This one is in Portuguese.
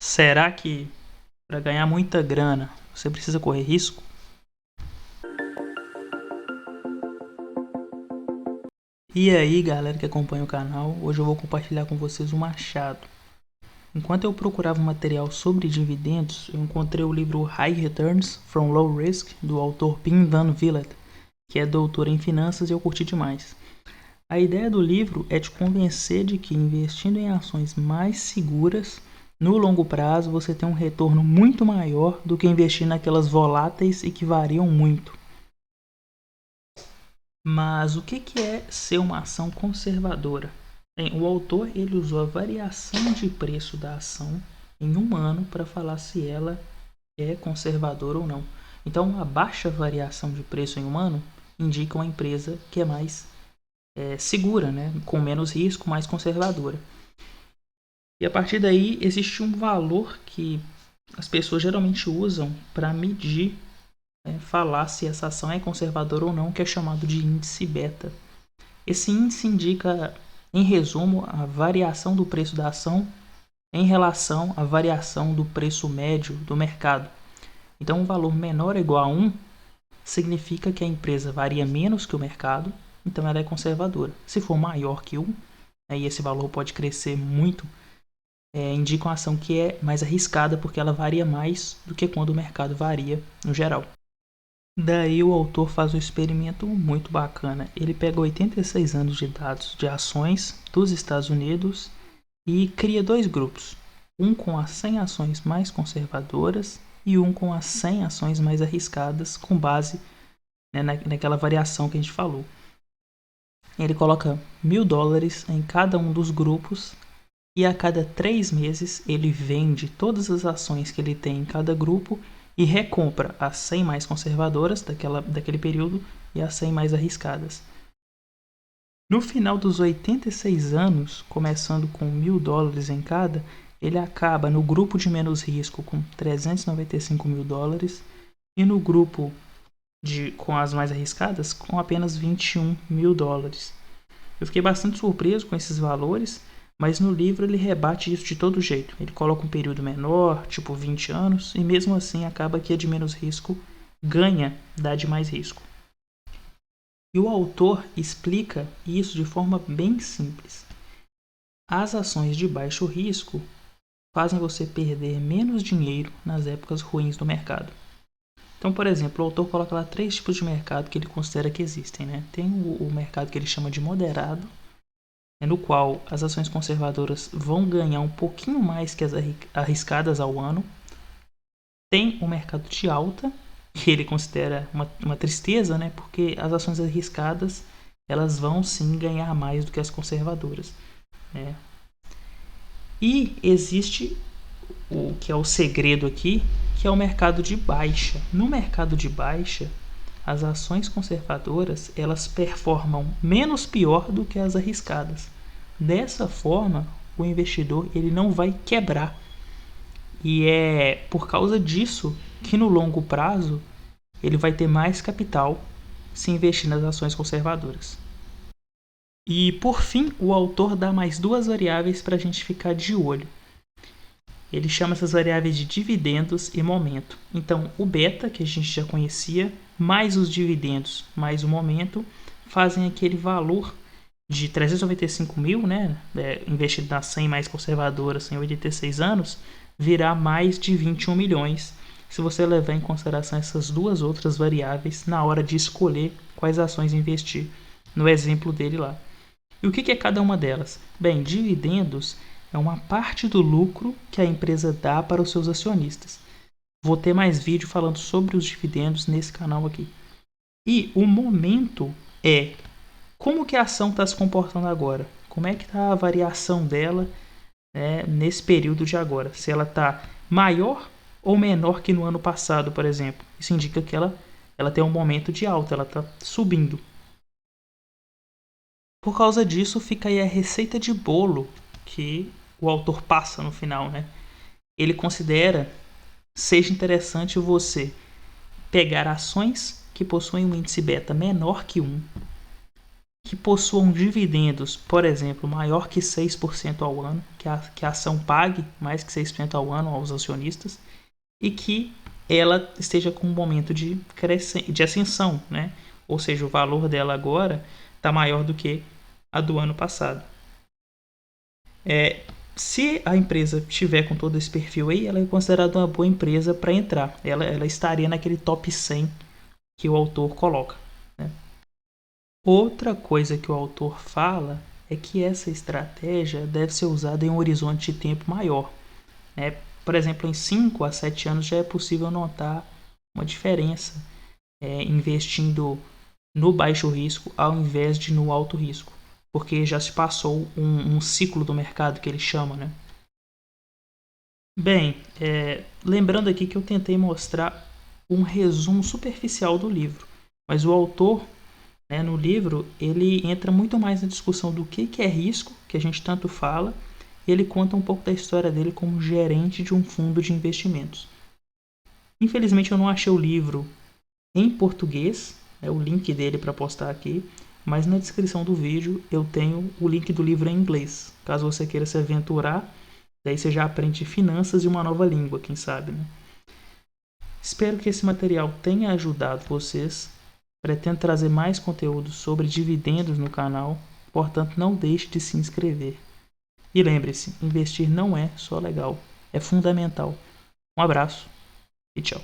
Será que para ganhar muita grana você precisa correr risco? E aí, galera que acompanha o canal, hoje eu vou compartilhar com vocês um achado. Enquanto eu procurava um material sobre dividendos, eu encontrei o livro High Returns from Low Risk, do autor Pim Van Vliet, que é doutor em finanças e eu curti demais. A ideia do livro é te convencer de que investindo em ações mais seguras, no longo prazo você tem um retorno muito maior do que investir naquelas voláteis e que variam muito. Mas o que é ser uma ação conservadora? Bem, o autor ele usou a variação de preço da ação em um ano para falar se ela é conservadora ou não. Então, uma baixa variação de preço em um ano indica uma empresa que é mais segura, né? Com menos risco, mais conservadora. E a partir daí existe um valor que as pessoas geralmente usam para medir, falar se essa ação é conservadora ou não, que é chamado de índice beta. Esse índice indica, em resumo, a variação do preço da ação em relação à variação do preço médio do mercado. Então, um valor menor ou igual a 1 significa que a empresa varia menos que o mercado, então ela é conservadora. Se for maior que 1, e esse valor pode crescer muito, indica uma ação que é mais arriscada porque ela varia mais do que quando o mercado varia no geral. Daí o autor faz um experimento muito bacana. Ele pega 86 anos de dados de ações dos Estados Unidos e cria dois grupos. Um com as 100 ações mais conservadoras e um com as 100 ações mais arriscadas, com base, naquela variação que a gente falou. Ele coloca $1.000 em cada um dos grupos e a cada 3 meses ele vende todas as ações que ele tem em cada grupo e recompra as 100 mais conservadoras daquele período e as 100 mais arriscadas. No final dos 86 anos, começando com $1.000 em cada, ele acaba no grupo de menos risco com $395.000 e no grupo com as mais arriscadas com apenas $21.000. Eu fiquei bastante surpreso com esses valores, mas no livro ele rebate isso de todo jeito. Ele coloca um período menor, tipo 20 anos, e mesmo assim acaba que a de menos risco ganha da de mais risco. E o autor explica isso de forma bem simples. As ações de baixo risco fazem você perder menos dinheiro nas épocas ruins do mercado. Então, por exemplo, o autor coloca lá 3 tipos de mercado que ele considera que existem, né? Tem o mercado que ele chama de moderado, no qual as ações conservadoras vão ganhar um pouquinho mais que as arriscadas ao ano. Tem o mercado de alta, que ele considera uma tristeza, né? Porque as ações arriscadas elas vão sim ganhar mais do que as conservadoras, né? E existe o que é o segredo aqui, que é o mercado de baixa. No mercado de baixa, as ações conservadoras elas performam menos pior do que as arriscadas. Dessa forma, o investidor ele não vai quebrar. E é por causa disso que no longo prazo ele vai ter mais capital se investir nas ações conservadoras. E por fim, o autor dá mais 2 variáveis para a gente ficar de olho. Ele chama essas variáveis de dividendos e momento. Então, o beta, que a gente já conhecia, mais os dividendos, mais o momento, fazem aquele valor de 395 mil, né, investido nas 100 mais conservadoras em 86 anos, virar mais de 21 milhões, se você levar em consideração essas 2 outras variáveis na hora de escolher quais ações investir, no exemplo dele lá. E o que é cada uma delas? Bem, dividendos é uma parte do lucro que a empresa dá para os seus acionistas. Vou ter mais vídeo falando sobre os dividendos nesse canal aqui. E o momento é como que a ação está se comportando agora. Como é que está a variação dela, nesse período de agora. Se ela está maior ou menor que no ano passado, por exemplo. Isso indica que ela tem um momento de alta, ela está subindo. Por causa disso, fica aí a receita de bolo que o autor passa no final, né? Ele considera seja interessante você pegar ações que possuem um índice beta menor que 1, que possuam dividendos, por exemplo, maior que 6% ao ano, que a ação pague mais que 6% ao ano aos acionistas, e que ela esteja com um momento de ascensão, né? Ou seja, o valor dela agora está maior do que a do ano passado. Se a empresa tiver com todo esse perfil aí, ela é considerada uma boa empresa para entrar. Ela estaria naquele top 100 que o autor coloca, né? Outra coisa que o autor fala é que essa estratégia deve ser usada em um horizonte de tempo maior, né? Por exemplo, em 5 a 7 anos já é possível notar uma diferença investindo no baixo risco ao invés de no alto risco, porque já se passou um ciclo do mercado que ele chama, né? Bem, lembrando aqui que eu tentei mostrar um resumo superficial do livro, mas o autor, né, no livro, ele entra muito mais na discussão do que é risco, que a gente tanto fala, e ele conta um pouco da história dele como gerente de um fundo de investimentos. Infelizmente eu não achei o livro em português, o link dele para postar aqui, mas na descrição do vídeo eu tenho o link do livro em inglês, caso você queira se aventurar, daí você já aprende finanças e uma nova língua, quem sabe, né? Espero que esse material tenha ajudado vocês. Pretendo trazer mais conteúdo sobre dividendos no canal, portanto não deixe de se inscrever. E lembre-se, investir não é só legal, é fundamental. Um abraço e tchau.